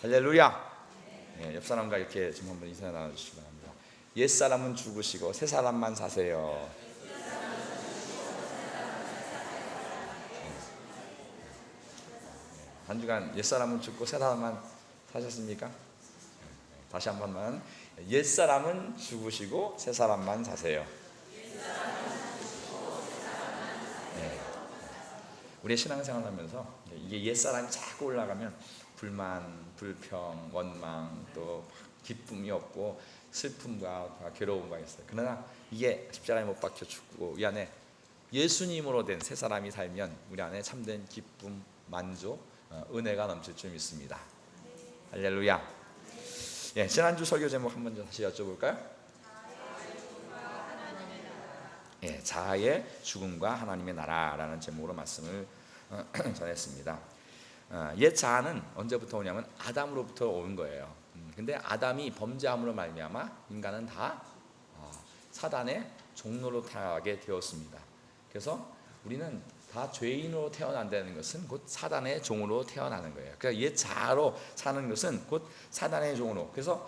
할렐루야. 옆 사람과 이렇게 좀 한번 인사 나눠주시기 바랍니다. 옛사람은 죽으시고 새 사람만 사세요. 한 주간 옛사람은 죽고 새 사람만 사셨습니까? 다시 한 번만. 옛사람은 죽으시고 새 사람만 사세요. 우리의 신앙생활을 하면서 이게 옛사람이 자꾸 올라가면 불만, 불평, 원망, 또 기쁨이 없고 슬픔과 괴로움과 있어요. 그러나 이게 십자가에 못 박혀 죽고 이 안에 예수님으로 된 새 사람이 살면 우리 안에 참된 기쁨, 만족, 은혜가 넘칠 줄 믿습니다. 할렐루야. 지난주 설교 제목 한번 다시 여쭤볼까요? 자아의 죽음과 하나님의 나라라는 제목으로 말씀을 전했습니다. 옛 자아는 언제부터 오냐면 아담으로부터 온 거예요. 근데 아담이 범죄함으로 말미암아 인간은 다 사단의 종로로 타게 되었습니다. 그래서 우리는 다 죄인으로 태어난다는 것은 곧 사단의 종으로 태어나는 거예요. 그러니까 옛 자아로 사는 것은 곧 사단의 종으로. 그래서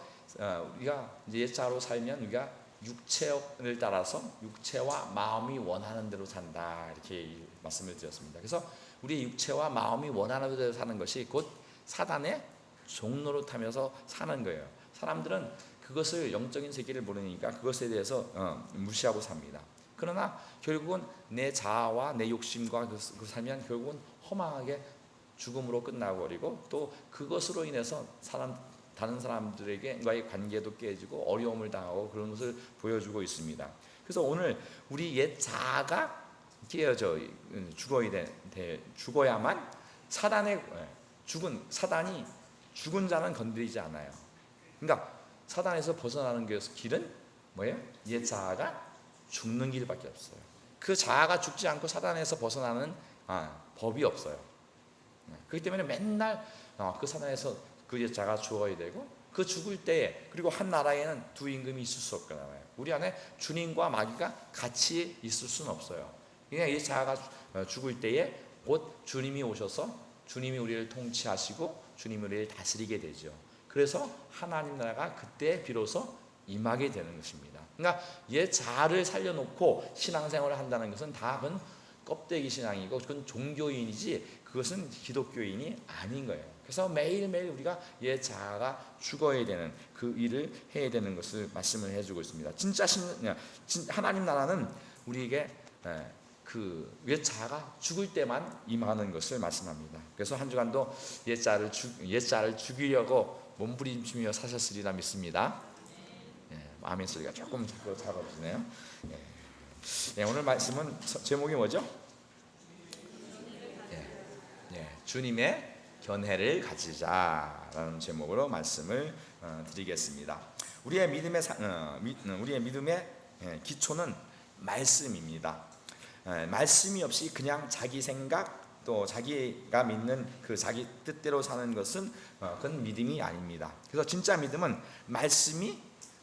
우리가 이제 옛 자아로 살면 우리가 육체를 따라서 육체와 마음이 원하는 대로 산다, 이렇게 말씀을 드렸습니다. 그래서 우리 육체와 마음이 원하는 대로 사는 것이 곧 사단의 종로로 타면서 사는 거예요. 사람들은 그것을 영적인 세계를 모르니까 그것에 대해서 무시하고 삽니다. 그러나 결국은 내 자아와 내 욕심과 그 살면 결국은 허망하게 죽음으로 끝나버리고 또 그것으로 인해서 다른 사람들에게와의 관계도 깨지고 어려움을 당하고 그런 것을 보여주고 있습니다. 그래서 오늘 우리 옛 자아가 깨어져 죽어야만 사단이 죽은 자는 건드리지 않아요. 그러니까 사단에서 벗어나는 길은 뭐예요? 옛 자아가 죽는 길밖에 없어요. 그 자아가 죽지 않고 사단에서 벗어나는 법이 없어요. 그렇기 때문에 맨날 그 사단에서 그 옛 자아가 죽어야 되고, 그 죽을 때에, 그리고 한 나라에는 두 임금이 있을 수 없잖아요. 우리 안에 주님과 마귀가 같이 있을 수는 없어요. 그냥 이 자아가 죽을 때에 곧 주님이 오셔서 주님이 우리를 통치하시고 주님이 우리를 다스리게 되죠. 그래서 하나님 나라가 그때 비로소 임하게 되는 것입니다. 그러니까 옛 자아를 살려놓고 신앙생활을 한다는 것은 다 그건 껍데기 신앙이고 그건 종교인이지 그것은 기독교인이 아닌 거예요. 그래서 매일매일 우리가 옛 자아가 죽어야 되는 그 일을 해야 되는 것을 말씀을 해주고 있습니다. 진짜 하나님 나라는 우리에게 그 옛 자아가 죽을 때만 임하는 것을 말씀합니다. 그래서 한 주간도 옛 자아를 죽이려고 몸부림치며 사셨으리라 믿습니다. 아멘 소리가 조금 작아지네요. 오늘 말씀은 제목이 뭐죠? 주님의 견해를 가지자라는 제목으로 말씀을 드리겠습니다. 우리의 믿음의 기초는 말씀입니다. 말씀이 없이 그냥 자기 생각 또 자기가 믿는 그 자기 뜻대로 사는 것은 그건 믿음이 아닙니다. 그래서 진짜 믿음은 말씀이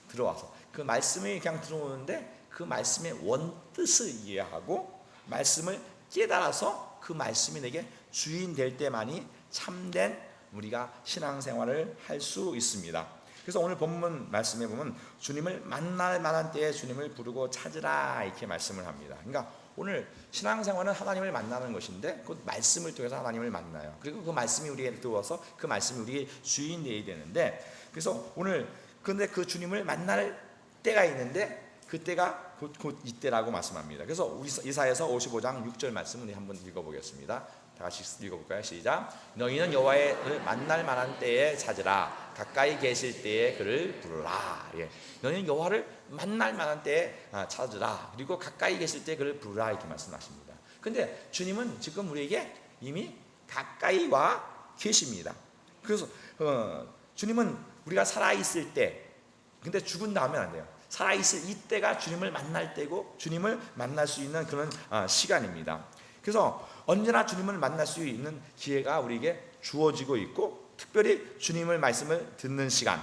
들어와서 그 말씀이 그냥 들어오는데 그 말씀의 원뜻을 이해하고 말씀을 깨달아서 그 말씀이 내게 주인 될 때만이 참된 우리가 신앙생활을 할 수 있습니다. 그래서 오늘 본문 말씀에 보면 주님을 만날 만한 때에 주님을 부르고 찾으라, 이렇게 말씀을 합니다. 그러니까 오늘 신앙생활은 하나님을 만나는 것인데 그 말씀을 통해서 하나님을 만나요. 그리고 그 말씀이 우리에게 들어와서 그 말씀이 우리의 주인 되어야 되는데, 그래서 오늘 근데 그 주님을 만날 때가 있는데 그 때가 곧 이때라고 말씀합니다. 그래서 우리 이사야서 55장 6절 말씀 우리 한번 읽어보겠습니다. 다 같이 읽어볼까요? 시작. 너희는 여호와를 만날 만한 때에 찾으라. 가까이 계실 때에 그를 부르라. 너희는 여호와를 만날 만한 때에 찾으라. 그리고 가까이 계실 때에 그를 부르라, 이렇게 말씀하십니다. 근데 주님은 지금 우리에게 이미 가까이 와 계십니다. 그래서 주님은 우리가 살아있을 때, 근데 죽은 다음에 안 돼요. 살아있을 이때가 주님을 만날 때고 주님을 만날 수 있는 그런 시간입니다. 그래서 언제나 주님을 만날 수 있는 기회가 우리에게 주어지고 있고, 특별히 주님의 말씀을 듣는 시간,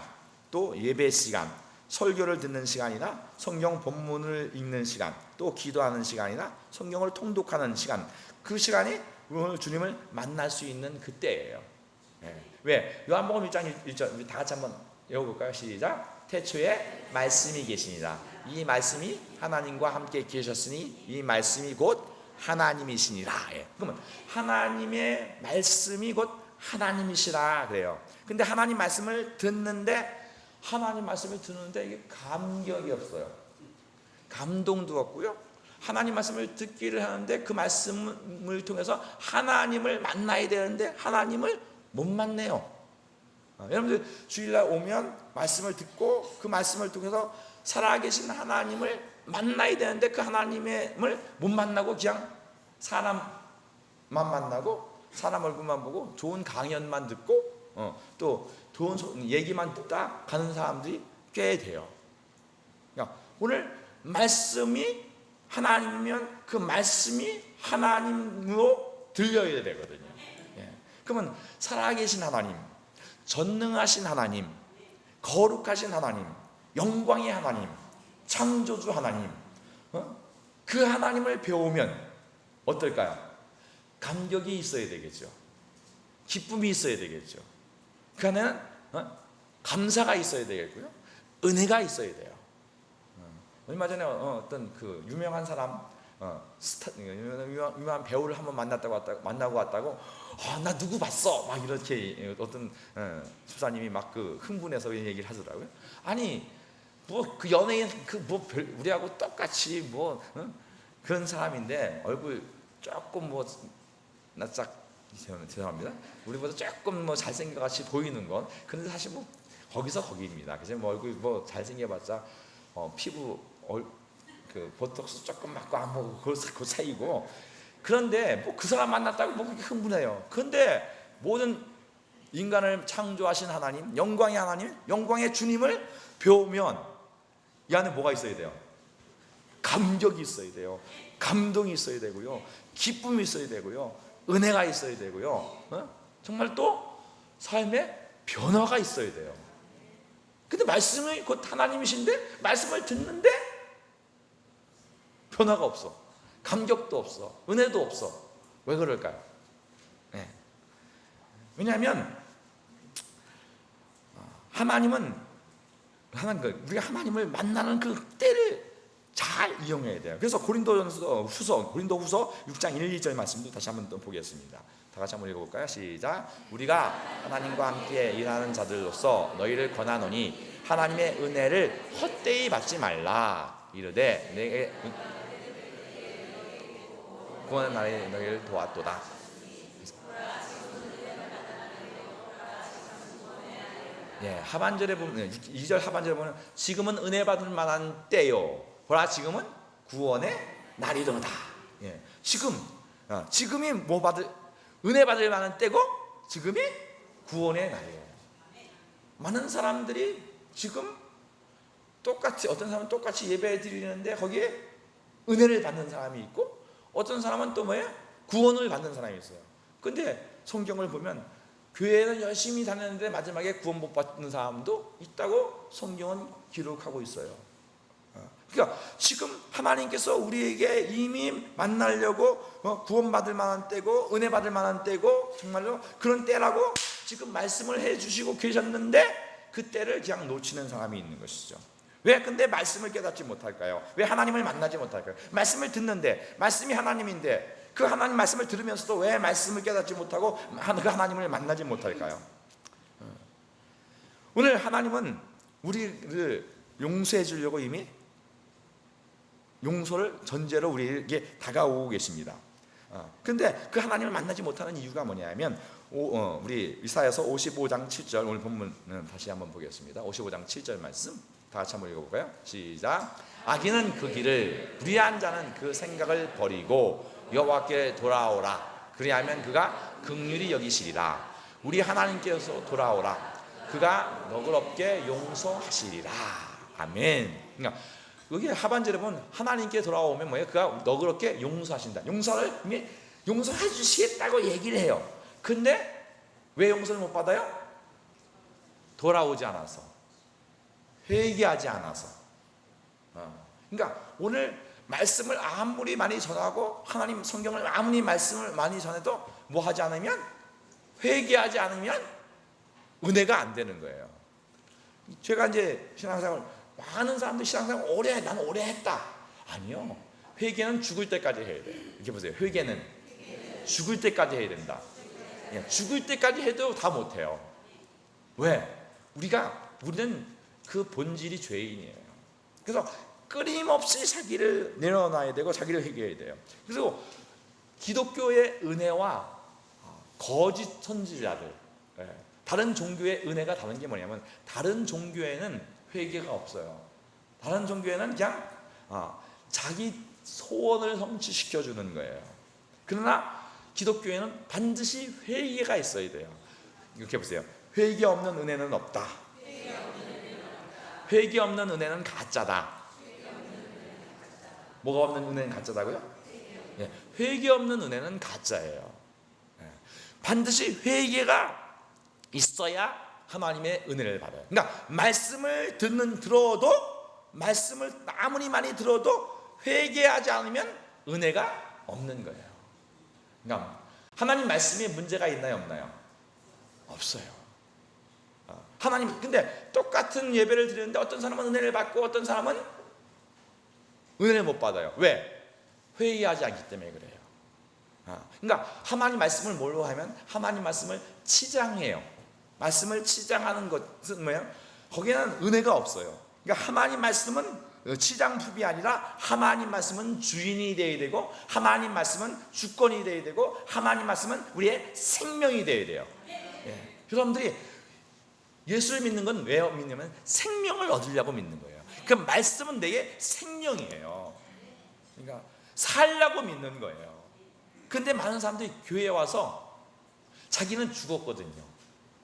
또 예배 시간, 설교를 듣는 시간이나 성경 본문을 읽는 시간, 또 기도하는 시간이나 성경을 통독하는 시간, 그 시간이 오늘 주님을 만날 수 있는 그때예요. 왜? 요한복음 1장 1절 우리 다 같이 한번 읽어볼까요? 시작. 태초에 말씀이 계시니라. 이 말씀이 하나님과 함께 계셨으니 이 말씀이 곧 하나님이시니라. 그러면 하나님의 말씀이 곧 하나님이시라 그래요. 근데 하나님 말씀을 듣는데 이게 감격이 없어요. 감동도 없고요. 하나님 말씀을 듣기를 하는데 그 말씀을 통해서 하나님을 만나야 되는데 하나님을 못 만나요. 여러분들 주일날 오면 말씀을 듣고 그 말씀을 통해서 살아계신 하나님을 만나야 되는데 그 하나님을 못 만나고 그냥 사람만 만나고 사람 얼굴만 보고 좋은 강연만 듣고 또 좋은 얘기만 듣다 가는 사람들이 꽤 돼요. 그러니까 오늘 말씀이 하나님이면 그 말씀이 하나님으로 들려야 되거든요. 그러면 살아계신 하나님, 전능하신 하나님, 거룩하신 하나님, 영광의 하나님, 창조주 하나님, 그 하나님을 배우면 어떨까요? 감격이 있어야 되겠죠. 기쁨이 있어야 되겠죠. 그 안에는 감사가 있어야 되겠고요. 은혜가 있어야 돼요. 얼마 전에 어떤 그 유명한 사람, 유명한 배우를 한번 만나고 왔다고, 나 누구 봤어? 막 이렇게 어떤 집사님이 막 그 흥분해서 얘기를 하더라고요. 아니, 뭐 그 연예인 우리하고 똑같이 그런 사람인데 얼굴 조금 낯짝 죄송합니다. 우리보다 조금 잘생겨같이 보이는 건 그런데 사실 거기서 거기입니다. 그래서 얼굴 잘생겨봤자 피부 그 보톡스 조금 맞고 안 먹고 그 사이고 그런데 그 사람 만났다고 그렇게 흥분해요. 그런데 모든 인간을 창조하신 하나님, 영광의 하나님, 영광의 주님을 배우면 이 안에 뭐가 있어야 돼요? 감격이 있어야 돼요. 감동이 있어야 되고요. 기쁨이 있어야 되고요. 은혜가 있어야 되고요. 정말 또 삶에 변화가 있어야 돼요. 근데 말씀이 곧 하나님이신데 말씀을 듣는데 변화가 없어. 감격도 없어. 은혜도 없어. 왜 그럴까요? 왜냐하면 우리가 하나님을 만나는 그 때를 잘 이용해야 돼요. 그래서 고린도 후서 6장 1, 2절 말씀도 다시 한번 또 보겠습니다. 다 같이 한번 읽어볼까요? 시작. 우리가 하나님과 함께 일하는 자들로서 너희를 권하노니 하나님의 은혜를 헛되이 받지 말라. 이르되 내게 구원의 날에 너희를 도왔도다. 하반절에 보면 2절 하반절에 보면 지금은 은혜 받을 만한 때요. 보라 지금은 구원의 날이로다. 지금이 은혜 받을 만한 때고 지금이 구원의 날이에요. 많은 사람들이 지금 어떤 사람은 똑같이 예배 드리는데 거기에 은혜를 받는 사람이 있고 어떤 사람은 또 구원을 받는 사람이 있어요. 근데 성경을 보면 교회는 열심히 다녔는데 마지막에 구원 못 받는 사람도 있다고 성경은 기록하고 있어요. 그러니까 지금 하나님께서 우리에게 이미 만나려고 구원받을 만한 때고 은혜 받을 만한 때고 정말로 그런 때라고 지금 말씀을 해주시고 계셨는데 그 때를 그냥 놓치는 사람이 있는 것이죠. 왜 근데 말씀을 깨닫지 못할까요? 왜 하나님을 만나지 못할까요? 말씀을 듣는데 말씀이 하나님인데 그 하나님 말씀을 들으면서도 왜 말씀을 깨닫지 못하고 그 하나님을 만나지 못할까요? 오늘 하나님은 우리를 용서해 주려고 이미 용서를 전제로 우리에게 다가오고 계십니다. 근데 그 하나님을 만나지 못하는 이유가 뭐냐면 우리 이사야서 55장 7절 오늘 본문은 다시 한번 보겠습니다. 55장 7절 말씀 다 같이 한번 읽어볼까요? 시작. 악인은 그 길을 불의한 자는 그 생각을 버리고 여호와께 돌아오라. 그리하면 그가 긍휼히 여기시리라. 우리 하나님께서 돌아오라. 그가 너그럽게 용서하시리라. 아멘. 그러니까 여기 하반절에 보면 하나님께 돌아오면 뭐예요? 그가 너그럽게 용서하신다. 용서해 주시겠다고 얘기를 해요. 근데 왜 용서를 못 받아요? 돌아오지 않아서, 회개하지 않아서. 그러니까 오늘 말씀을 아무리 많이 전하고 하나님 성경을 아무리 말씀을 많이 전해도 뭐 하지 않으면 회개하지 않으면 은혜가 안 되는 거예요. 제가 이제 신앙생활, 많은 사람들이 신앙생활 오래 해, 나는 오래 했다. 아니요. 회개는 죽을 때까지 해야 돼요. 이렇게 보세요. 회개는 죽을 때까지 해야 된다. 죽을 때까지 해도 다 못해요. 왜? 우리는 그 본질이 죄인이에요. 그래서 끊임없이 자기를 내려놔야 되고 자기를 회개해야 돼요. 그리고 기독교의 은혜와 거짓 선지자들, 다른 종교의 은혜가 다른 게 뭐냐면, 다른 종교에는 회개가 없어요. 다른 종교에는 그냥 자기 소원을 성취시켜 주는 거예요. 그러나 기독교에는 반드시 회개가 있어야 돼요. 이렇게 보세요. 회개 없는 은혜는 없다. 회개 없는 은혜는 가짜다. 뭐가 없는 은혜는 가짜다고요? 회개 없는 은혜는 가짜예요. 반드시 회개가 있어야 하나님의 은혜를 받아요. 그러니까 말씀을 들어도, 말씀을 아무리 많이 들어도 회개하지 않으면 은혜가 없는 거예요. 그러니까 하나님 말씀에 문제가 있나요, 없나요? 없어요. 하나님, 근데 똑같은 예배를 드리는데 어떤 사람은 은혜를 받고 어떤 사람은 은혜를 못 받아요. 왜? 회의하지 않기 때문에 그래요. 그러니까 하나님 말씀을 뭘로 하면, 하나님 말씀을 치장해요. 말씀을 치장하는 것은 뭐예요? 거기에는 은혜가 없어요. 그러니까 하나님 말씀은 치장품이 아니라 하나님 말씀은 주인이 되어야 되고, 하나님 말씀은 주권이 되어야 되고, 하나님 말씀은 우리의 생명이 되어야 돼요. 여러분들이 예수를 믿는 건 왜 믿냐면 생명을 얻으려고 믿는 거예요. 그 말씀은 내게 생명이에요. 그러니까 살라고 믿는 거예요. 근데 많은 사람들이 교회에 와서 자기는 죽었거든요.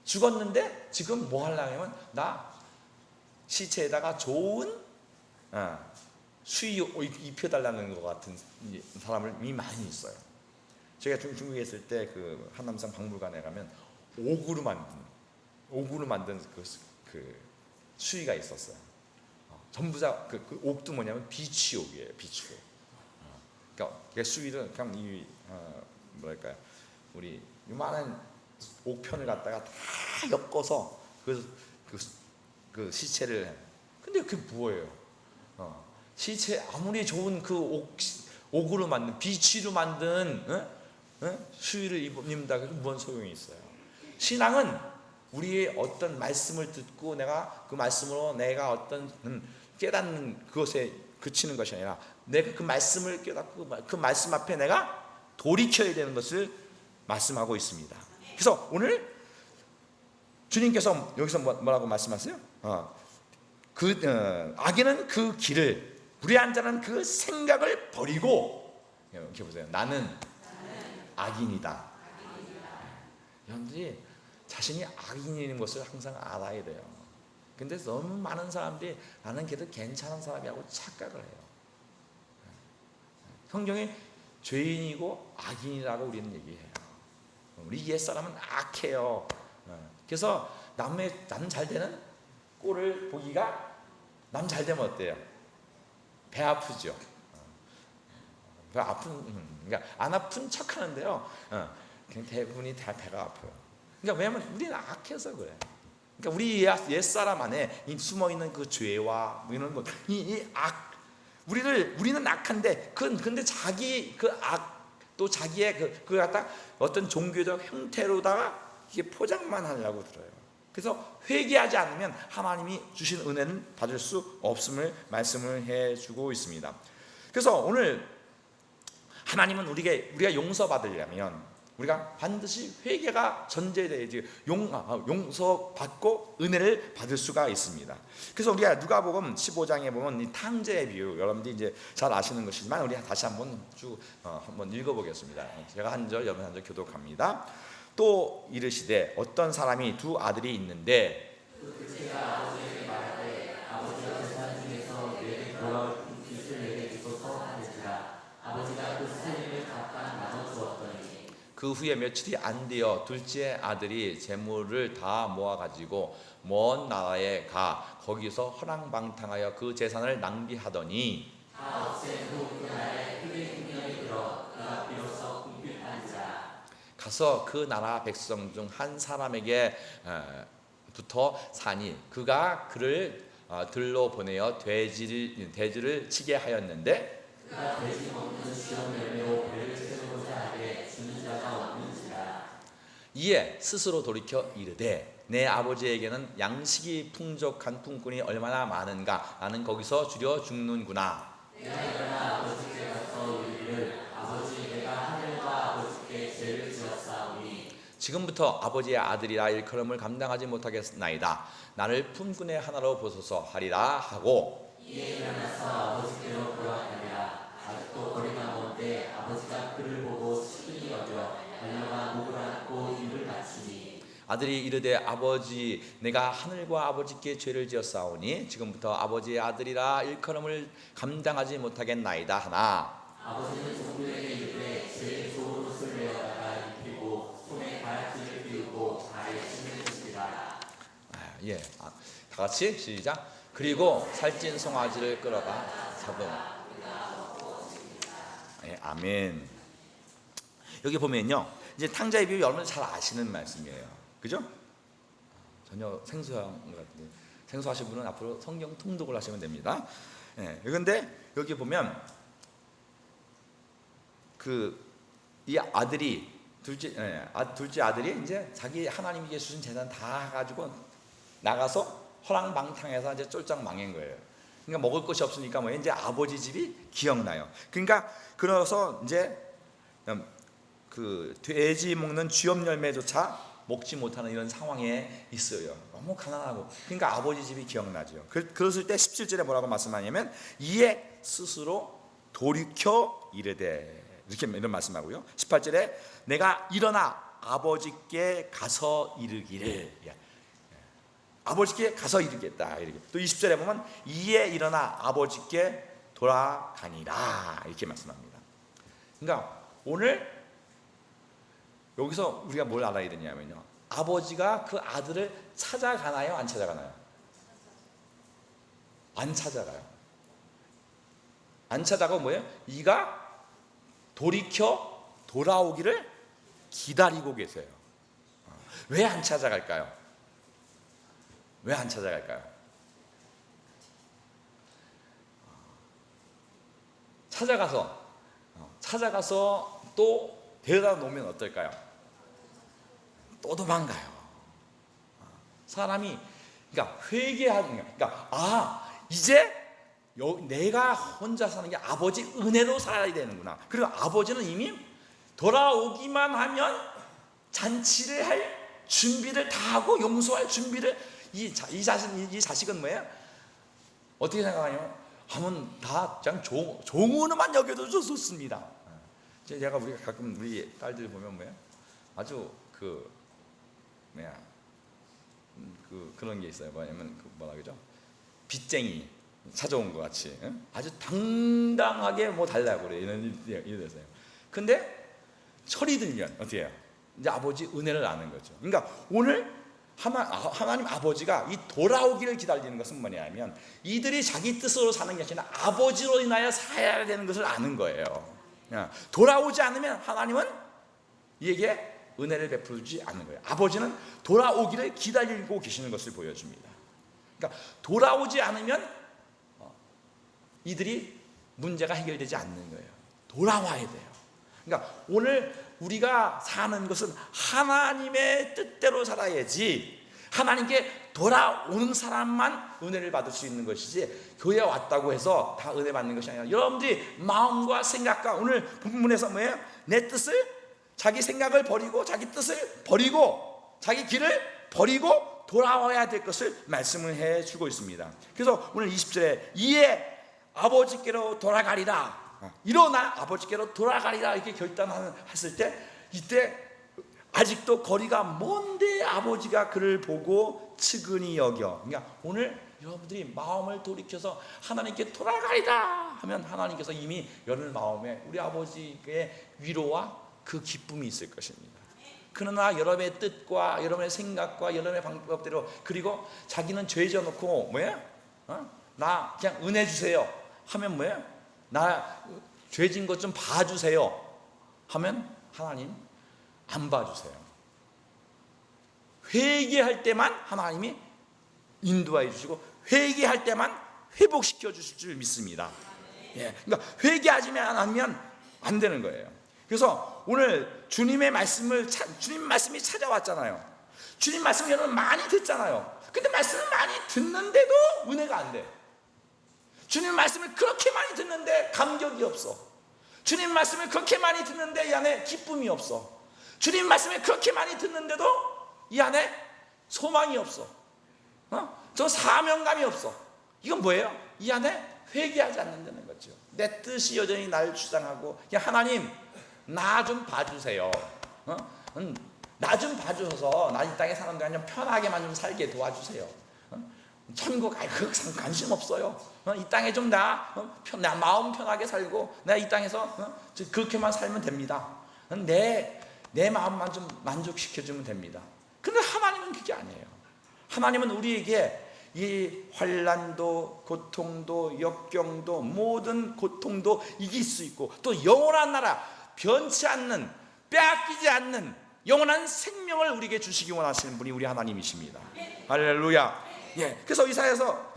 죽었는데 지금 뭐 하려고 하면, 나 시체에다가 좋은 수의 입혀달라는 것 같은 사람이 많이 있어요. 제가 중국에 있을 때 그 한남산 박물관에 가면 옥으로 만든 그 수의가 있었어요. 전부 다 그 옥도 뭐냐면 비치옥이에요. 비치옥. 그러니까 수의는 그냥 뭐랄까요? 우리 요만한 옥편을 갖다가 다 엮어서 그 시체를. 근데 그게 뭐예요? 시체 아무리 좋은 그 옥으로 만든, 비치로 만든 수의를 입는다 해서 뭔 소용이 있어요? 신앙은 우리의 어떤 말씀을 듣고 내가 그 말씀으로 내가 어떤 깨닫는 그것에 그치는 것이 아니라, 내가 그 말씀을 깨닫고 그 말씀 앞에 내가 돌이켜야 되는 것을 말씀하고 있습니다. 그래서 오늘 주님께서 여기서 뭐라고 말씀하세요? 악인은 그 길을, 불의한 자는 그 생각을 버리고, 이렇게 보세요. 나는 악인이다. 여러분들이 자신이 악인인 것을 항상 알아야 돼요. 근데 너무 많은 사람들이 나는 그래도 괜찮은 사람이라고 착각을 해요. 성경에 죄인이고 악인이라고 우리는 얘기해요. 우리 옛사람은 악해요. 그래서 남 잘 되는 꼴을 보기가, 남 잘 되면 어때요? 배 아프죠. 그러니까 안 아픈 척 하는데요, 그냥 대부분이 다 배가 아파요. 그러니까 왜냐면 우리는 악해서 그래. 그러니까 우리 옛사람 안에 숨어있는 그 죄와 이런 것, 이 악, 우리는 악한데, 근데 자기 그 악, 또 자기의 그 갖다 어떤 종교적 형태로다가 이게 포장만 하려고 들어요. 그래서 회개하지 않으면 하나님이 주신 은혜는 받을 수 없음을 말씀을 해주고 있습니다. 그래서 오늘 하나님은 우리가 용서받으려면 우리가 반드시 회개가 전제돼야지 용서받고 은혜를 받을 수가 있습니다. 그래서 우리가 누가복음 15장에 보면 이 탕자의 비유, 여러분들이 이제 잘 아시는 것이지만 우리 다시 한번 한번 읽어보겠습니다. 제가 한 절, 여러분 한 절 교독합니다. 또 이르시되 어떤 사람이 두 아들이 있는데 그 후에 며칠이 안 되어 둘째 아들이 재물을 다 모아가지고 먼 나라에 가 거기서 허랑방탕하여 그 재산을 낭비하더니 가서 그 나라 백성 중 한 사람에게 부터 사니 그가 그를 들로 보내어 돼지를 치게 하였는데 그가 돼지 먹는 시험 열매로 배를 채우고자 하되 주는 자가 없는지라. 이에 스스로 돌이켜 이르되 내 아버지에게는 양식이 풍족한 품꾼이 얼마나 많은가 나는 거기서 줄여 죽는구나. 내가 일어나 아버지께 가서 이르기를 아버지 내가 하늘과 아버지께 죄를 지었사오니 지금부터 아버지의 아들이라 일컬음을 감당하지 못하겠나이다. 나를 품꾼의 하나로 보소서 하리라 하고 이에 일어나서 아버지께로 돌아가니라. 아직도 거리가 먼데 아버지가 그를 보고 측은히 여겨 달려가 목을 안고 입을 맞추니 아들이 이르되 아버지 내가 하늘과 아버지께 죄를 지었사오니 지금부터 아버지의 아들이라 일컬음을 감당하지 못하겠나이다 하나 아버지는 종들에게 이르되 제일 좋은 옷을 내어다가 입히고 손에 가야지를 띄우고 발에 신을 주시라. 다 같이 시작. 그리고 살찐 송아지를 끌어가 잡음. 아멘. 여기 보면요, 이제 탕자의 비유 여러분 잘 아시는 말씀이에요, 그죠? 전혀 생소한 것 같은데 생소하신 분은 앞으로 성경 통독을 하시면 됩니다. 그런데 여기 보면 이 아들이 둘째 아들이 이제 자기 하나님께 주신 재산 다 가지고 나가서 허랑방탕해서 이제 쫄짝 망한 거예요. 그러니까 먹을 것이 없으니까 이제 아버지 집이 기억나요. 그러니까 그래서 이제 그 돼지 먹는 쥐염 열매조차 먹지 못하는 이런 상황에 있어요. 너무 가난하고. 그러니까 아버지 집이 기억나죠. 그랬을 때 17절에 뭐라고 말씀하냐면 이에 스스로 돌이켜 이르되 이런 말씀하고요. 18절에 내가 일어나 아버지께 가서 이르기를 아버지께 가서 이르겠다. 이렇게. 또 20절에 보면 이에 일어나 아버지께 돌아가니라 이렇게 말씀합니다. 그러니까 오늘 여기서 우리가 뭘 알아야 되냐면요, 아버지가 그 아들을 찾아가나요? 안 찾아가나요? 안 찾아가요. 안 찾아가고 뭐예요? 이가 돌이켜 돌아오기를 기다리고 계세요. 왜 안 찾아갈까요? 왜 안 찾아갈까요? 찾아가서 또 데려다 놓으면 어떨까요? 또 도망가요. 사람이 그러니까 회개하는 거예요. 그러니까 이제 내가 혼자 사는 게 아버지 은혜로 살아야 되는구나. 그리고 아버지는 이미 돌아오기만 하면 잔치를 할 준비를 다 하고 용서할 준비를 이 자식은 뭐예요? 어떻게 생각하냐면 하면 다 그냥 종으로만 여겨도 좋습니다. 우리가 가끔 우리 딸들 보면 뭐예요? 아주 그런 게 있어요. 뭐냐면 뭐라 그러죠? 빚쟁이 찾아온 것 같이 아주 당당하게 달라고 그래. 이래서요. 근데 철이 들면 어떻게 해요? 이제 아버지 은혜를 아는 거죠. 그러니까 오늘 하나님 아버지가 이 돌아오기를 기다리는 것은 뭐냐면 이들이 자기 뜻으로 사는 게 아니라 아버지로 인하여 살아야 되는 것을 아는 거예요. 돌아오지 않으면 하나님은 이에게 은혜를 베풀지 않는 거예요. 아버지는 돌아오기를 기다리고 계시는 것을 보여줍니다. 그러니까 돌아오지 않으면 이들이 문제가 해결되지 않는 거예요. 돌아와야 돼요. 그러니까 오늘 우리가 사는 것은 하나님의 뜻대로 살아야지 하나님께 돌아오는 사람만 은혜를 받을 수 있는 것이지 교회에 왔다고 해서 다 은혜 받는 것이 아니라 여러분들이 마음과 생각과 오늘 본문에서 뭐예요? 내 뜻을 자기 생각을 버리고 자기 뜻을 버리고 자기 길을 버리고 돌아와야 될 것을 말씀을 해주고 있습니다. 그래서 오늘 20절에 이에 아버지께로 돌아가리라 일어나 아버지께로 돌아가리라 이렇게 결단했을 때 이때 아직도 거리가 먼데 아버지가 그를 보고 측은히 여겨. 그러니까 오늘 여러분들이 마음을 돌이켜서 하나님께 돌아가리라 하면 하나님께서 이미 여러분 마음에 우리 아버지의 위로와 그 기쁨이 있을 것입니다. 그러나 여러분의 뜻과 여러분의 생각과 여러분의 방법대로 그리고 자기는 죄 져놓고 뭐예요? 나 그냥 은혜 주세요 하면 뭐예요? 나 죄진 것 좀 봐주세요 하면 하나님 안 봐주세요. 회개할 때만 하나님이 인도해 주시고 회개할 때만 회복시켜 주실 줄 믿습니다. 예, 그러니까 회개하지만 않으면 안 되는 거예요. 그래서 오늘 주님의 주님 말씀이 찾아왔잖아요. 주님 말씀을 여러분 많이 듣잖아요. 근데 말씀을 많이 듣는데도 은혜가 안 돼. 주님 말씀을 그렇게 많이 듣는데 감격이 없어. 주님 말씀을 그렇게 많이 듣는데 이 안에 기쁨이 없어. 주님 말씀을 그렇게 많이 듣는데도 이 안에 소망이 없어. 저 사명감이 없어. 이건 뭐예요? 이 안에 회개하지 않는다는 거죠. 내 뜻이 여전히 나를 주장하고, 하나님 나 좀 봐주세요. 나 좀 봐주셔서 나 이 땅에 사는 거 아니면 편하게만 좀 살게 도와주세요. 천국 그 관심 없어요. 이 땅에 좀 나 마음 편하게 살고 내가 이 땅에서 그렇게만 살면 됩니다. 내 마음만 좀 만족시켜주면 됩니다. 근데 하나님은 그게 아니에요. 하나님은 우리에게 이 환난도 고통도 역경도 모든 고통도 이길 수 있고 또 영원한 나라, 변치 않는, 빼앗기지 않는 영원한 생명을 우리에게 주시기 원하시는 분이 우리 하나님이십니다. 할렐루야. 예, 그래서 이사야서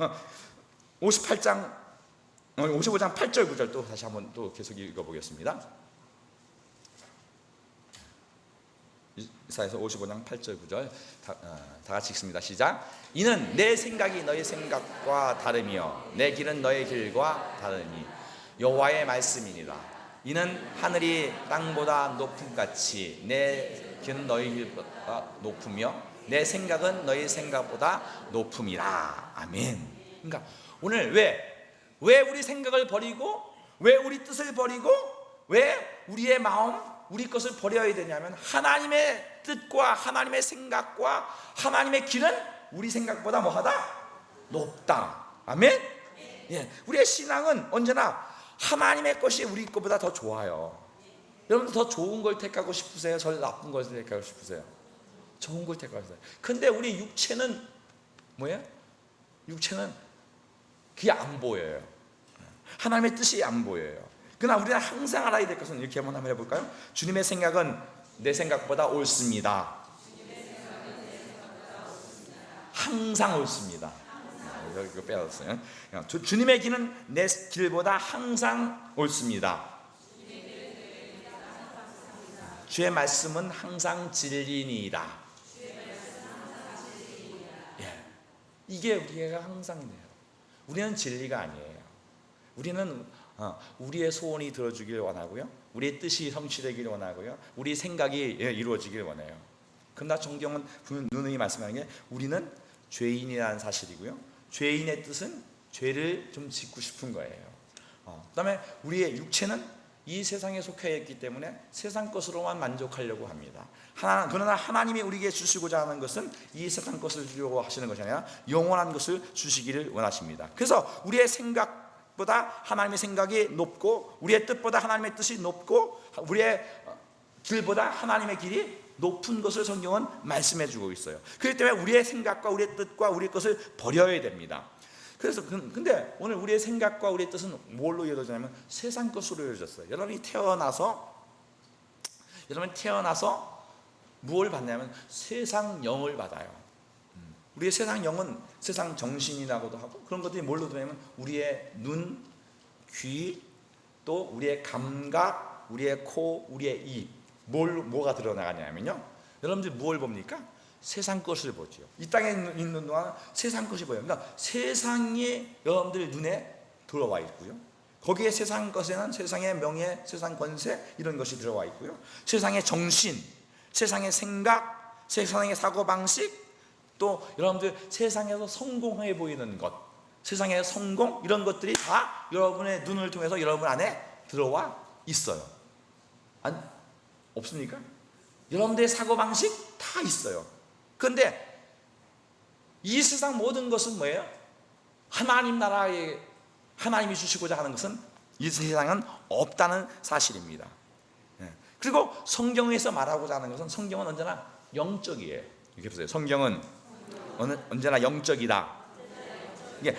55장 8절 9절 또 다시 한번 또 계속 읽어보겠습니다. 이사야서 55장 8절 9절 다 같이 읽습니다. 시작. 이는 내 생각이 너의 생각과 다르며 내 길은 너의 길과 다르니 여호와의 말씀이니라. 이는 하늘이 땅보다 높음같이 내 길은 너의 길보다 높으며 내 생각은 너의 생각보다 높음이라. 아멘. 그러니까 오늘 왜 우리 생각을 버리고 왜 우리 뜻을 버리고 왜 우리의 마음 우리 것을 버려야 되냐면 하나님의 뜻과 하나님의 생각과 하나님의 길은 우리 생각보다 뭐하다? 높다. 아멘. 예, 우리의 신앙은 언제나 하나님의 것이 우리 것보다 더 좋아요. 여러분들 더 좋은 걸 택하고 싶으세요? 절 나쁜 걸 택하고 싶으세요? 좋은 걸 택하고 싶어요. 근데 우리 육체는 뭐예요? 육체는 그게 안 보여요. 하나님의 뜻이 안 보여요. 그러나 우리는 항상 알아야 될 것은 이렇게 한번 해볼까요? 주님의 생각은 내 생각보다 옳습니다. 항상 옳습니다. 이거 빼놨어요. 주님의 길은 내 길보다 항상 옳습니다. 주의 말씀은 항상 진리니이다. 예, 이게 우리가 항상 돼요. 우리는 진리가 아니에요. 우리는 우리의 소원이 들어주길 원하고요, 우리의 뜻이 성취되길 원하고요, 우리 생각이 이루어지길 원해요. 그러나 성경은 누누이 말씀하는 게 우리는 죄인이라는 사실이고요, 죄인의 뜻은 죄를 좀 짓고 싶은 거예요. 그 다음에 우리의 육체는 이 세상에 속해 있기 때문에 세상 것으로만 만족하려고 합니다. 그러나 하나님이 우리에게 주시고자 하는 것은 이 세상 것을 주려고 하시는 것이 아니라 영원한 것을 주시기를 원하십니다. 그래서 우리의 생각보다 하나님의 생각이 높고 우리의 뜻보다 하나님의 뜻이 높고 우리의 길보다 하나님의 길이 높은 것을 성경은 말씀해 주고 있어요. 그렇기 때문에 우리의 생각과 우리의 뜻과 우리의 것을 버려야 됩니다. 그래서 근데 오늘 우리의 생각과 우리의 뜻은 뭘로 이루어지냐면 세상 것으로 이루어졌어요. 여러분이 태어나서 무엇을 받냐면 세상 영을 받아요. 우리의 세상 영은 세상 정신이라고도 하고 그런 것들이 뭘로 들어가냐면 우리의 눈, 귀, 또 우리의 감각, 우리의 코, 우리의 입, 뭐가 드러나가냐면요, 여러분들 무엇을 봅니까? 세상 것을 보죠. 이 땅에 있는 동안 세상 것이 보여요. 그러니까 세상이 여러분들 눈에 들어와 있고요, 거기에 세상 것에는 세상의 명예, 세상 권세 이런 것이 들어와 있고요, 세상의 정신, 세상의 생각, 세상의 사고방식, 또 여러분들 세상에서 성공해 보이는 것, 세상의 성공 이런 것들이 다 여러분의 눈을 통해서 여러분 안에 들어와 있어요. 없습니까? 여러분들의 사고방식 다 있어요. 그런데 이 세상 모든 것은 뭐예요? 하나님 나라에 하나님이 주시고자 하는 것은 이 세상은 없다는 사실입니다. 그리고 성경에서 말하고자 하는 것은 성경은 언제나 영적이에요. 이렇게 보세요. 성경은 언제나 영적이다. 이게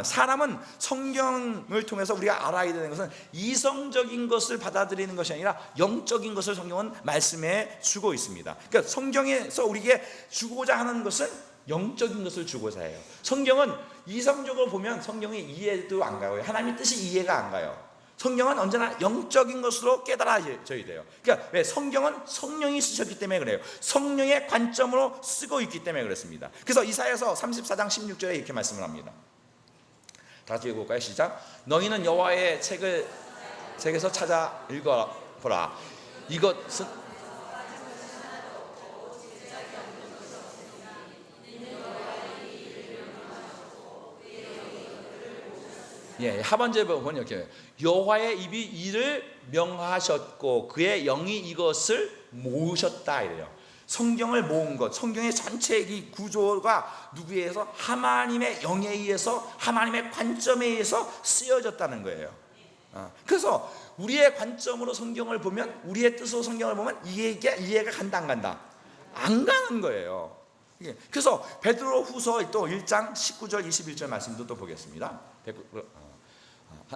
사람은 성경을 통해서 우리가 알아야 되는 것은 이성적인 것을 받아들이는 것이 아니라 영적인 것을 성경은 말씀해 주고 있습니다. 그러니까 성경에서 우리에게 주고자 하는 것은 영적인 것을 주고자 해요. 성경은 이성적으로 보면 성경의 이해도 안 가요. 하나님의 뜻이 이해가 안 가요. 성경은 언제나 영적인 것으로 깨달아져야 돼요. 그러니까 왜? 성경은 성령이 쓰셨기 때문에 그래요. 성령의 관점으로 쓰고 있기 때문에 그렇습니다. 그래서 이사야서 34장 16절에 이렇게 말씀을 합니다. 다 같이 읽어볼까요? 시작. 너희는 여호와의 책에서 찾아 읽어보라. 이것은 하반절에 보면 이렇게 여호와의 입이 이를 명하셨고 그의 영이 이것을 모으셨다 이래요. 성경을 모은 것, 성경의 전체 이 구조가 누구에 의해서? 하나님의 영에 의해서, 하나님의 관점에 의해서 쓰여졌다는 거예요. 그래서 우리의 관점으로 성경을 보면, 우리의 뜻으로 성경을 보면 이해가 간다 안 간다? 안 가는 거예요. 그래서 베드로후서 또 1장 19절 21절 말씀도 또 보겠습니다.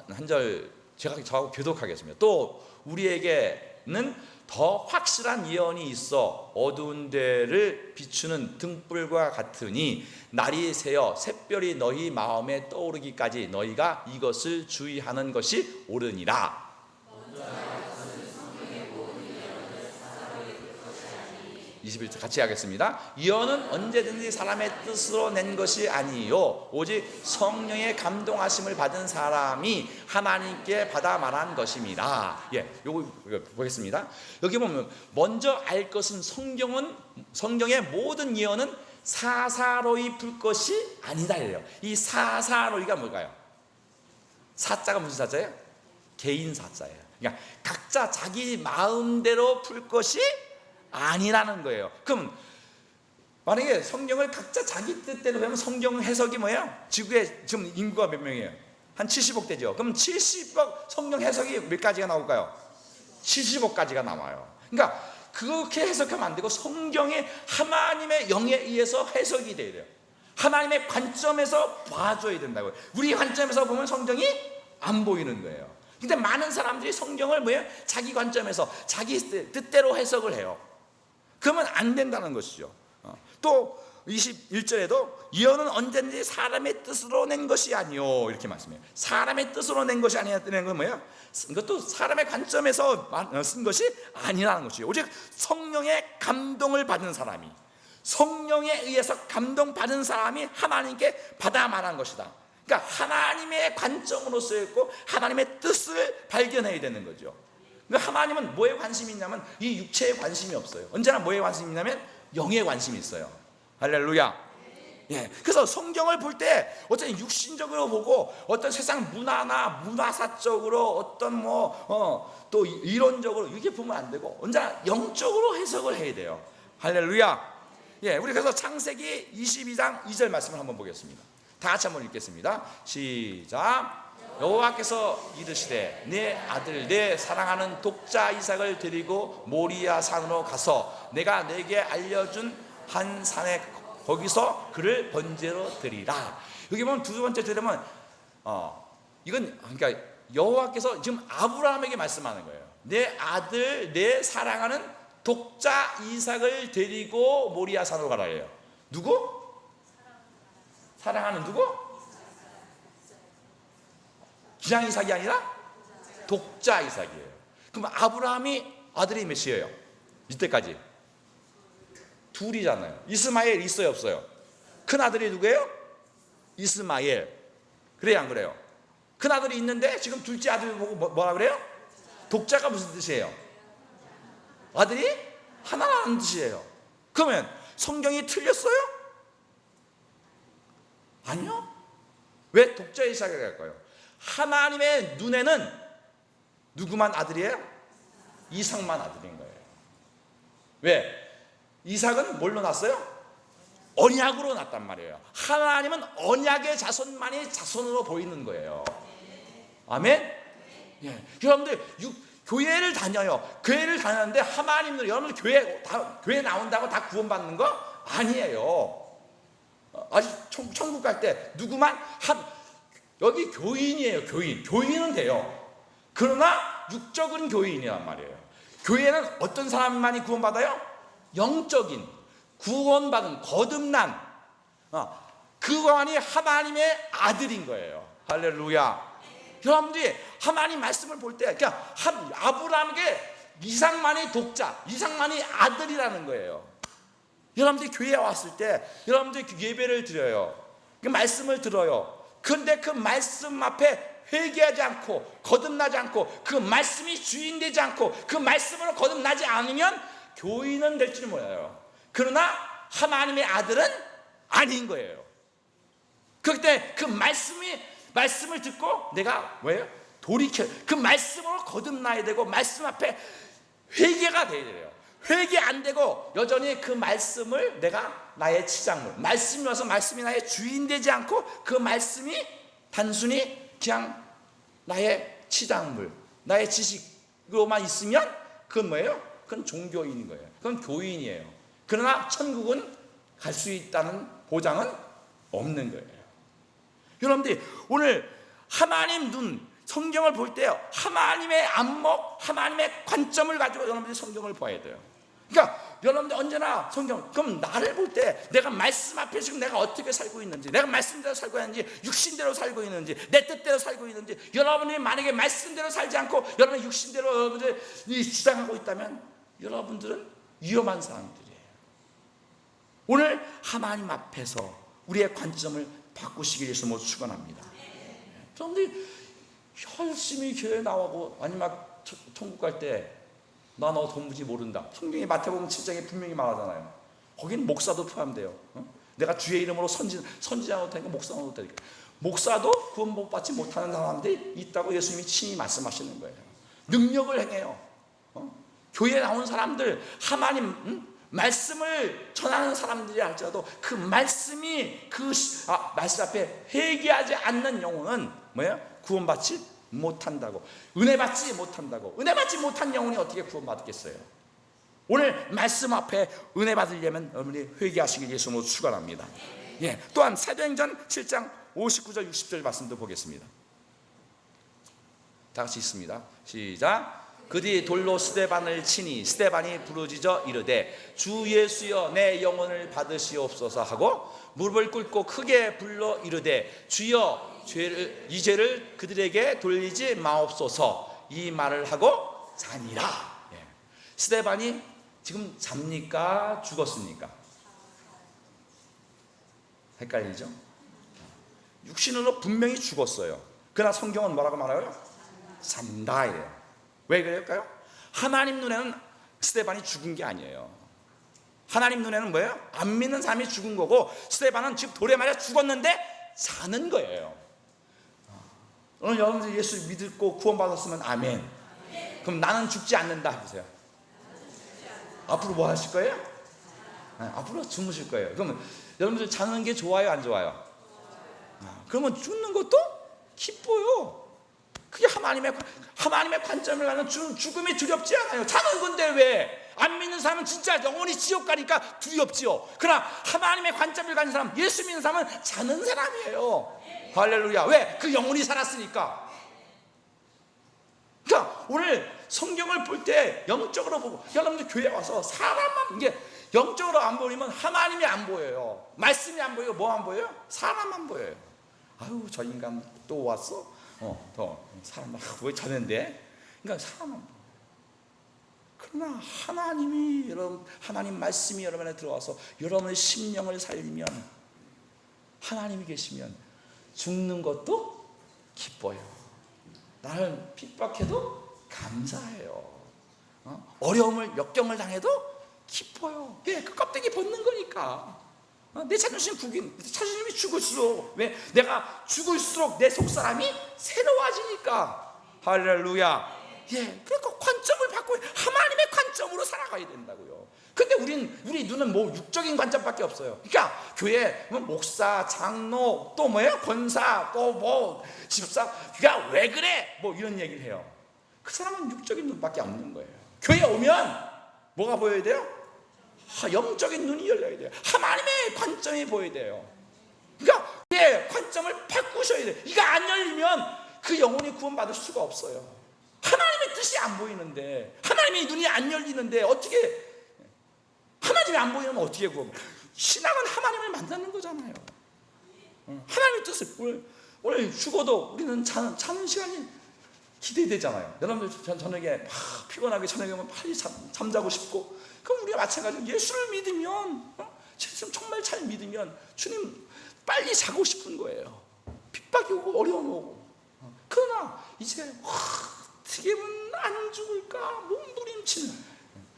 한 절 제가 저하고 교독하겠습니다. 또 우리에게는 더 확실한 예언이 있어 어두운 데를 비추는 등불과 같으니 날이 새어 샛별이 너희 마음에 떠오르기까지 너희가 이것을 주의하는 것이 옳으니라. 21절 같이 하겠습니다. 예언은 언제든지 사람의 뜻으로 낸 것이 아니요 오직 성령의 감동하심을 받은 사람이 하나님께 받아 말한 것입니다. 요거 보겠습니다. 여기 보면 먼저 알 것은 성경의 모든 예언은 사사로이 풀 것이 아니다 이래요. 이 사사로이가 뭘까요? 사자가 무슨 사자예요? 개인 사자예요. 그러니까 각자 자기 마음대로 풀 것이 아니라는 거예요. 그럼 만약에 성경을 각자 자기 뜻대로 하면 성경 해석이 뭐예요? 지구에 지금 인구가 몇 명이에요? 한 70억 되죠. 그럼 70억 성경 해석이 몇 가지가 나올까요? 70억까지가 나와요. 그러니까 그렇게 해석하면 안 되고 성경이 하나님의 영에 의해서 해석이 돼야 돼요. 하나님의 관점에서 봐줘야 된다고요. 우리 관점에서 보면 성경이 안 보이는 거예요. 근데 많은 사람들이 성경을 뭐예요? 자기 관점에서 자기 뜻대로 해석을 해요. 그러면 안 된다는 것이죠. 또 21절에도 예언은 언제든지 사람의 뜻으로 낸 것이 아니요 이렇게 말씀해요. 사람의 뜻으로 낸 것이 아니라는 건 뭐예요? 이것도 사람의 관점에서 쓴 것이 아니라는 것이에요. 오직 성령의 감동을 받은 사람이, 성령에 의해서 감동받은 사람이 하나님께 받아 말한 것이다. 그러니까 하나님의 관점으로 쓰였고 하나님의 뜻을 발견해야 되는 거죠. 그러니까 하나님은 뭐에 관심이 있냐면 이 육체에 관심이 없어요. 언제나 뭐에 관심이 있냐면 영에 관심이 있어요. 할렐루야. 그래서 성경을 볼 때 어떤 육신적으로 보고 어떤 세상 문화나 문화사적으로 어떤 또 이론적으로 이렇게 보면 안 되고 언제나 영적으로 해석을 해야 돼요. 할렐루야. 우리 그래서 창세기 22장 2절 말씀을 한번 보겠습니다. 다 같이 한번 읽겠습니다. 시작. 여호와께서 이르시되 내 아들 내 사랑하는 독자 이삭을 데리고 모리아 산으로 가서 내가 내게 알려준 한 산에 거기서 그를 번제로 드리라. 여기 보면 두 번째 들으면 이건 그러니까 여호와께서 지금 아브라함에게 말씀하는 거예요. 내 아들 내 사랑하는 독자 이삭을 데리고 모리아 산으로 가라 해요. 누구? 사랑하는 누구? 그냥 이삭이 아니라 독자 이삭이에요. 그럼 아브라함이 아들이 몇이에요? 이때까지 둘이잖아요. 이스마엘 있어요 없어요? 큰 아들이 누구예요? 이스마엘. 그래요 안 그래요? 큰 아들이 있는데 지금 둘째 아들 보고 뭐라 그래요? 독자가 무슨 뜻이에요? 아들이 하나라는 뜻이에요. 그러면 성경이 틀렸어요? 아니요. 왜 독자 이삭을 갈까요? 하나님의 눈에는 누구만 아들이에요? 이삭만 아들인 거예요. 왜? 이삭은 뭘로 났어요? 언약으로 났단 말이에요. 하나님은 언약의 자손만이 자손으로 보이는 거예요. 아멘? 여러분들 교회를 다녀요. 교회를 다녔는데 하나님들 여러분들 교회 나온다고 다 구원받는 거 아니에요. 아직 천국 갈 때 누구만 여기 교인이에요. 교인은 돼요. 그러나 육적은 교인이란 말이에요. 교회는 어떤 사람만이 구원받아요? 영적인 구원받은 거듭난 그관이 하나님의 아들인 거예요. 할렐루야. 여러분들이 하나님 말씀을 볼 때 그러니까 아브라함에게 이삭만이 독자, 이삭만이 아들이라는 거예요. 여러분들이 교회에 왔을 때 여러분들이 예배를 드려요. 그 말씀을 들어요. 그런데 그 말씀 앞에 회개하지 않고 거듭나지 않고 그 말씀이 주인되지 않고 그 말씀으로 거듭나지 않으면 교인은 될 줄 몰라요. 그러나 하나님의 아들은 아닌 거예요. 그때 그 말씀을 듣고 내가 뭐예요? 돌이켜 그 말씀으로 거듭나야 되고 말씀 앞에 회개가 돼야 돼요. 회개 안 되고 여전히 그 말씀을 내가 나의 치장물, 말씀이 와서 말씀이 나의 주인 되지 않고 그 말씀이 단순히 그냥 나의 치장물, 나의 지식으로만 있으면 그건 뭐예요? 그건 종교인인 거예요. 그건 교인이에요. 그러나 천국은 갈 수 있다는 보장은 없는 거예요. 여러분들이 오늘 하나님 눈 성경을 볼 때요, 하나님의 안목, 하나님의 관점을 가지고 여러분들이 성경을 봐야 돼요. 그러니까 여러분들 언제나 성경, 그럼 나를 볼 때 내가 말씀 앞에 지금 내가 어떻게 살고 있는지, 내가 말씀대로 살고 있는지, 육신대로 살고 있는지, 내 뜻대로 살고 있는지, 여러분이 만약에 말씀대로 살지 않고 여러분의 육신대로 여러분들이 주장하고 있다면 여러분들은 위험한 사람들이에요. 오늘 하나님 앞에서 우리의 관점을 바꾸시기 위해서 모두 축원합니다. 여러분들이 열심히 교회 나오고 아니면 천국 갈 때 나 너 도무지 모른다. 성경에 마태복음 7장에 분명히 말하잖아요. 거긴 목사도 포함돼요. 내가 주의 이름으로 선지자도 되니까 목사도 되니까 목사도 구원 못 받지 못하는 사람들이 있다고 예수님이 친히 말씀하시는 거예요. 능력을 행해요. 교회에 나온 사람들 하나님 말씀을 전하는 사람들이 할지라도 그 말씀이 말씀 앞에 회개하지 않는 영혼은 뭐예요? 구원받지 못한다고. 은혜 받지 못한다고. 은혜 받지 못한 영혼이 어떻게 구원받겠어요? 오늘 말씀 앞에 은혜 받으려면 여러분이 회개하시기 위해서 모두 축원합니다. 예, 또한 사도행전 7장 59절 60절 말씀도 보겠습니다. 다 같이 있습니다. 시작. 그뒤 돌로 스데반을 치니 스데반이 부르짖어 이르되 주 예수여 내 영혼을 받으시옵소서 하고 무릎을 꿇고 크게 불러 이르되 주여 이 죄를 그들에게 돌리지 마옵소서 이 말을 하고 자니라. 예. 스데반이 지금 잡니까 죽었습니까? 헷갈리죠? 육신으로 분명히 죽었어요. 그러나 성경은 뭐라고 말해요? 산다 이래요. 왜 그럴까요? 하나님 눈에는 스데반이 죽은 게 아니에요. 하나님 눈에는 뭐예요? 안 믿는 사람이 죽은 거고 스데반은 지금 돌에 맞아 죽었는데 사는 거예요. 오늘 여러분들 예수 믿고 구원받았으면 아멘. 그럼 나는 죽지 않는다 해보세요. 앞으로 뭐 하실 거예요? 앞으로 주무실 거예요. 그러면 여러분들 자는 게 좋아요 안 좋아요? 그러면 죽는 것도 기뻐요. 그게 하나님의 관점을 가는 죽음이 두렵지 않아요. 자는 건데 왜? 안 믿는 사람은 진짜 영원히 지옥 가니까 두렵지요. 그러나 하나님의 관점을 가진 사람, 예수 믿는 사람은 자는 사람이에요. 할렐루야. 왜? 그 영혼이 살았으니까. 그러니까 오늘 성경을 볼 때 영적으로 보고 여러분들 교회 와서 사람만 이게 영적으로 안 보이면 하나님이 안 보여요. 말씀이 안 보이고 뭐 안 보여요? 사람만 보여요. 아유 저 인간 또 왔어? 더 사람 왜 자는데? 그러니까 사람만 보여요. 그러나 하나님이 하나님 말씀이 여러분에 들어와서 여러분의 심령을 살리면 하나님이 계시면 죽는 것도 기뻐요. 나를 핍박해도 감사해요. 어려움을 역경을 당해도 기뻐요. 왜? 그 껍데기 벗는 거니까. 내 자존심 자존심이 죽을수록 왜? 내가 죽을수록 내 속사람이 새로워지니까. 할렐루야. 예, 그러니까 관점을 바꿔 하나님의 관점으로 살아가야 된다고요. 근데 우리 눈은 뭐 육적인 관점밖에 없어요. 그러니까 교회 목사, 장로, 또 뭐예요? 권사, 또 뭐 집사, 그러니까 왜 그래? 뭐 이런 얘기를 해요. 그 사람은 육적인 눈밖에 없는 거예요. 교회 오면 뭐가 보여야 돼요? 영적인 눈이 열려야 돼요. 하나님의 관점이 보여야 돼요. 그러니까 내 관점을 바꾸셔야 돼. 이거 안 열리면 그 영혼이 구원받을 수가 없어요. 하나님의 뜻이 안 보이는데, 하나님의 눈이 안 열리는데 어떻게, 하나님이 안 보이면 어떻게 구원? 신앙은 하나님을 만나는 거잖아요. 하나님의 뜻을, 오늘 죽어도 우리는 자는 시간이 기대되잖아요. 여러분들 저녁에 막 피곤하게 저녁에 오면 빨리 잠자고 싶고, 그럼 우리가 마찬가지로 예수를 믿으면, 예수를 정말 잘 믿으면 주님 빨리 자고 싶은 거예요. 핍박이 오고 어려움이 오고. 그러나 이제 어떻게 하면 안 죽을까 몸부림치는.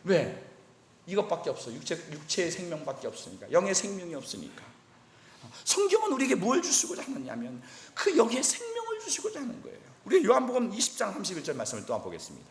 왜? 이것밖에 없어. 육체의 생명밖에 없으니까. 영의 생명이 없으니까. 성경은 우리에게 뭘 주시고자 하느냐면 그 영의 생명을 주시고자 하는 거예요. 우리 요한복음 20장 31절 말씀을 또 한번 보겠습니다.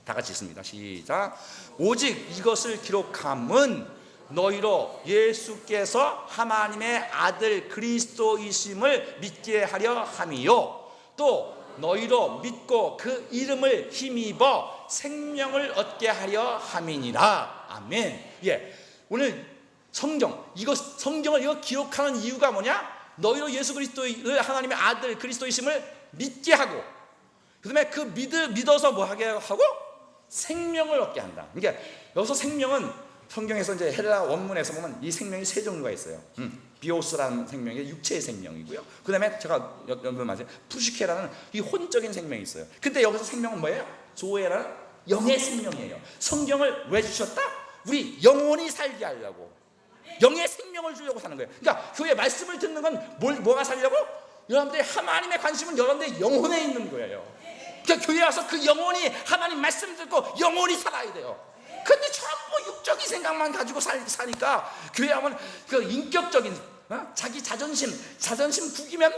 다 같이 읽습니다. 시작. 오직 이것을 기록함은 너희로 예수께서 하나님의 아들 그리스도이심을 믿게 하려 함이요, 또 너희로 믿고 그 이름을 힘입어 생명을 얻게 하려 함이니라. 아멘. 예, 오늘 성경을 이거 기록하는 이유가 뭐냐? 너희로 예수 그리스도를 하나님의 아들 그리스도이심을 믿게 하고, 그다음에 그 믿어서 뭐 하게 하고 생명을 얻게 한다. 그러니까 여기서 생명은 성경에서 이제 헬라 원문에서 보면 이 생명이 세 종류가 있어요. 비오스라는 생명이 육체의 생명이고요. 그다음에 제가 여러분 말씀 푸시케라는 이 혼적인 생명이 있어요. 근데 여기서 생명은 뭐예요? 조에라는 영의 생명이에요. 성경을 왜 주셨다? 우리 영혼이 살게 하려고, 영의 생명을 주려고 사는 거예요. 그러니까 교회 말씀을 듣는 건 뭐가 살려고? 여러분들의 하나님의 관심은 여러분들의 영혼에 있는 거예요. 그러니까 교회 와서 그 영혼이 하나님 말씀 듣고 영혼이 살아야 돼요. 근데 전부 육적인 생각만 가지고 사니까 교회 하면 그 인격적인 자기 자존심 구기면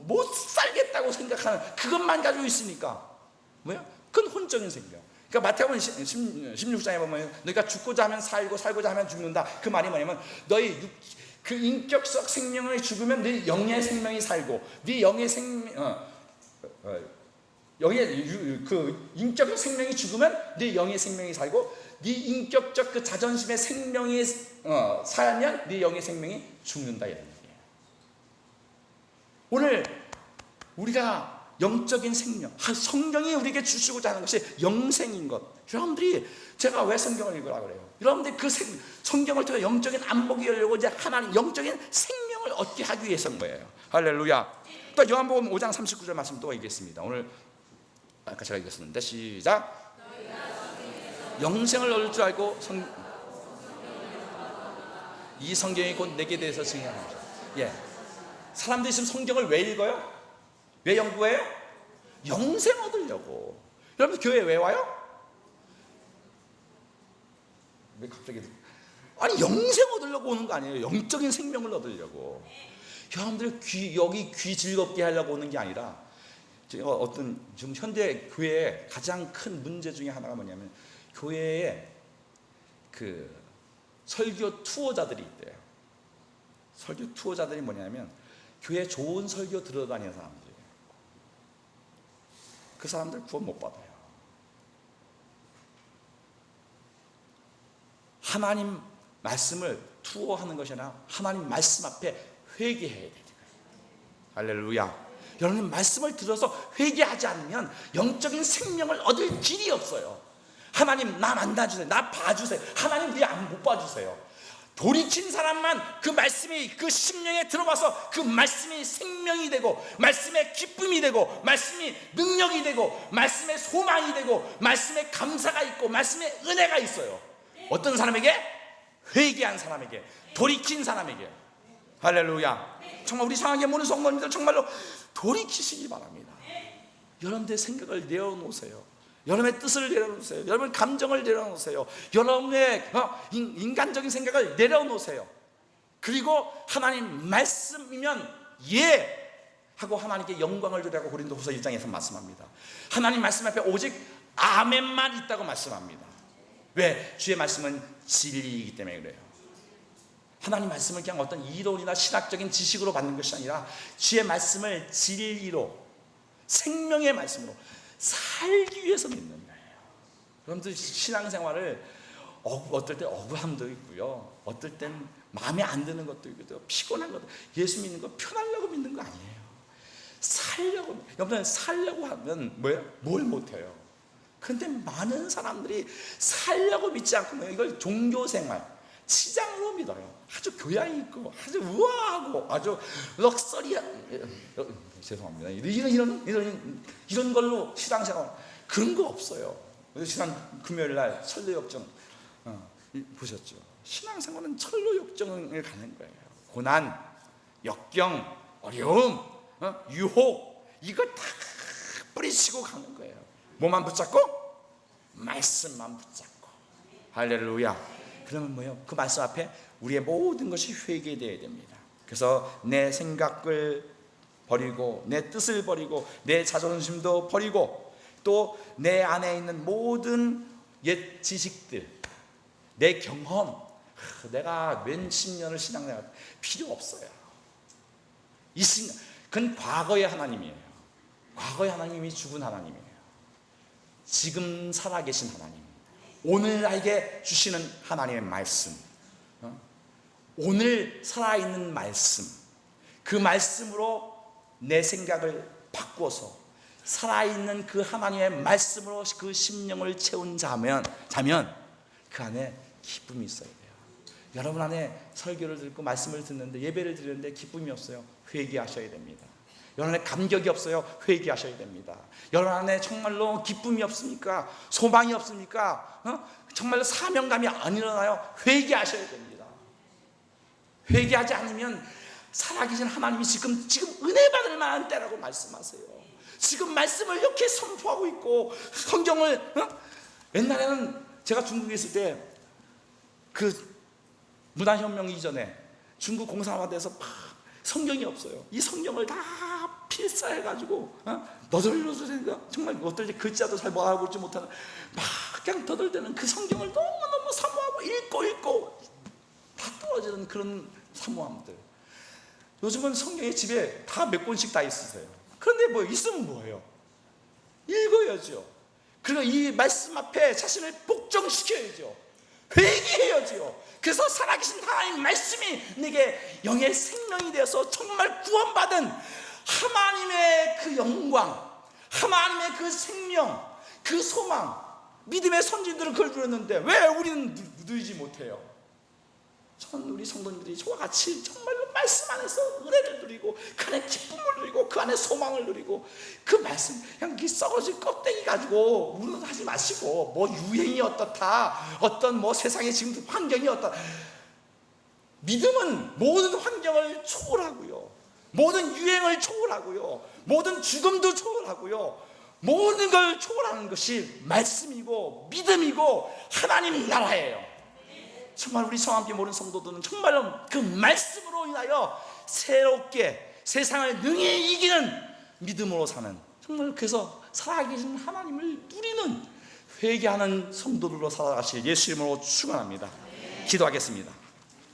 못 살겠다고 생각하는 그것만 가지고 있으니까 뭐야? 그건 혼적인 생명. 그러니까 마태복음 16장에 보면 너희가 죽고자 하면 살고 살고자 하면 죽는다. 그 말이 뭐냐면 너희 그 인격적 생명을 죽으면 네 영의 생명이 살고, 네 영의 그 인격적 생명이 죽으면 네 영의 생명이 살고, 네 인격적 그 자존심의 생명이 살면 네 영의 생명이 죽는다, 이런 얘기예요. 오늘 우리가 영적인 생명, 성경이 우리에게 주시고자 하는 것이 영생인 것. 여러분들이, 제가 왜 성경을 읽으라 그래요? 여러분들이 그 성경을 통해 영적인 안목이 열려고 이제 하나님 영적인 생명을 얻게 하기 위해서인 거예요. 할렐루야. 또 요한복음 5장 39절 말씀 또 읽겠습니다. 오늘 아까 제가 읽었었는데 시작. 영생을 얻을 줄 알고 이 성경이 곧 내게 대해서 증언하는 거죠. 예, 사람들이 지금 성경을 왜 읽어요? 왜 연구해요? 영생 얻으려고. 여러분 교회 왜 와요? 왜 갑자기? 아니 영생 얻으려고 오는 거 아니에요. 영적인 생명을 얻으려고. 여러분들 여기 귀 즐겁게 하려고 오는 게 아니라, 어떤 지금 현대 교회의 가장 큰 문제 중에 하나가 뭐냐면 교회에 그 설교 투어자들이 있대요. 설교 투어자들이 뭐냐면 교회 좋은 설교 들어다니는 사람들이에요. 그 사람들 구원 못 받아요. 하나님 말씀을 투어하는 것이 아니라 하나님 말씀 앞에 회개해야 되는 거예요. 할렐루야. 여러분 말씀을 들어서 회개하지 않으면 영적인 생명을 얻을 길이 없어요. 하나님 나 만나주세요. 나 봐주세요. 하나님 우리 못 봐주세요. 돌이킨 사람만 그 말씀이 그 심령에 들어와서 그 말씀이 생명이 되고, 말씀의 기쁨이 되고, 말씀이 능력이 되고, 말씀의 소망이 되고, 말씀의 감사가 있고, 말씀의 은혜가 있어요. 어떤 사람에게? 회개한 사람에게, 돌이킨 사람에게. 할렐루야. 정말 우리 상하게 모는 성도님들 정말로 돌이키시기 바랍니다. 여러분들의 생각을 내려놓으세요. 여러분의 뜻을 내려놓으세요. 여러분의 감정을 내려놓으세요. 여러분의 인간적인 생각을 내려놓으세요. 그리고 하나님 말씀이면 예 하고 하나님께 영광을 드리라고 고린도후서 1장에서 말씀합니다. 하나님 말씀 앞에 오직 아멘만 있다고 말씀합니다. 왜? 주의 말씀은 진리이기 때문에 그래요. 하나님 말씀을 그냥 어떤 이론이나 신학적인 지식으로 받는 것이 아니라 주의 말씀을 진리로, 생명의 말씀으로 살기 위해서 믿는 거예요. 여러분들 신앙생활을 어떨 때 억울함도 있고요, 어떨 땐 마음에 안 드는 것도 있고요, 피곤한 것도. 예수 믿는 거 편하려고 믿는 거 아니에요. 살려고. 여러분, 살려고 하면 뭐예요? 뭘 못해요. 그런데 많은 사람들이 살려고 믿지 않고 이걸 종교생활, 치장으로 믿어요. 아주 교양이 있고 아주 우아하고 아주 럭셔리한, 죄송합니다, 이런 걸로 신앙생활, 그런 거 없어요. 지난 금요일날 철로역정 보셨죠? 신앙생활은 철로역정을 가는 거예요. 고난, 역경, 어려움, 유혹, 이거 다 뿌리치고 가는 거예요. 뭐만 붙잡고? 말씀만 붙잡고. 할렐루야. 그러면 뭐예요? 그 말씀 앞에 우리의 모든 것이 회개되어야 됩니다. 그래서 내 생각을 버리고, 내 뜻을 버리고, 내 자존심도 버리고, 또 내 안에 있는 모든 옛 지식들, 내 경험, 내가 몇십 년을 신앙생활 필요 없어요. 이 순간, 그건 과거의 하나님이에요. 과거의 하나님이 죽은 하나님이에요. 지금 살아계신 하나님, 오늘 나에게 주시는 하나님의 말씀, 오늘 살아있는 말씀, 그 말씀으로 내 생각을 바꾸어서 살아있는 그 하나님의 말씀으로 그 심령을 채운 자면 그 안에 기쁨이 있어야 돼요. 여러분 안에 설교를 듣고 말씀을 듣는데, 예배를 드리는데 기쁨이 없어요. 회개하셔야 됩니다. 여러분 안에 감격이 없어요. 회개하셔야 됩니다. 여러분 안에 정말로 기쁨이 없습니까? 소망이 없습니까? 정말로 사명감이 안 일어나요? 회개하셔야 됩니다. 회개하지 않으면 살아계신 하나님이 지금 은혜 받을 만한 때라고 말씀하세요. 지금 말씀을 이렇게 선포하고 있고, 성경을, 옛날에는 제가 중국에 있을 때 그 문화혁명 이전에 중국 공산화돼서 성경이 없어요. 이 성경을 다 필사해가지고 너덜너덜해가, 정말 어떨 때 글자도 잘 알아보지 못하는 막 그냥 더덜대는 그 성경을 너무너무 사모하고 읽고 다 떨어지는 그런 사모함들. 요즘은 성경이 집에 다 몇 권씩 다 있으세요. 그런데 뭐 있으면 뭐예요? 읽어야죠. 그리고 이 말씀 앞에 자신을 복종시켜야죠. 회개해야죠. 그래서 살아계신 하나님 말씀이 내게 영의 생명이 되어서 정말 구원받은 하나님의 그 영광, 하나님의 그 생명, 그 소망. 믿음의 선진들은 그걸 누렸는데 왜 우리는 누리지 못해요? 저는 우리 성도님들이 저와 같이 정말로 말씀 안에서 은혜를 누리고, 그 안에 기쁨을 누리고, 그 안에 소망을 누리고, 그 말씀 그냥 이 썩어진 껍데기 가지고 운운하지 마시고, 뭐 유행이 어떻다, 어떤 뭐 세상의 지금 환경이 어떻다. 믿음은 모든 환경을 초월하고요, 모든 유행을 초월하고요, 모든 죽음도 초월하고요, 모든 걸 초월하는 것이 말씀이고 믿음이고 하나님 나라예요. 정말 우리 성함께 모르는 성도들은 정말로 그 말씀으로 인하여 새롭게 세상을 능히 이기는 믿음으로 사는, 정말 그래서 살아계신 하나님을 누리는 회개하는 성도들로 살아가실 예수 이름으로 축원합니다. 기도하겠습니다.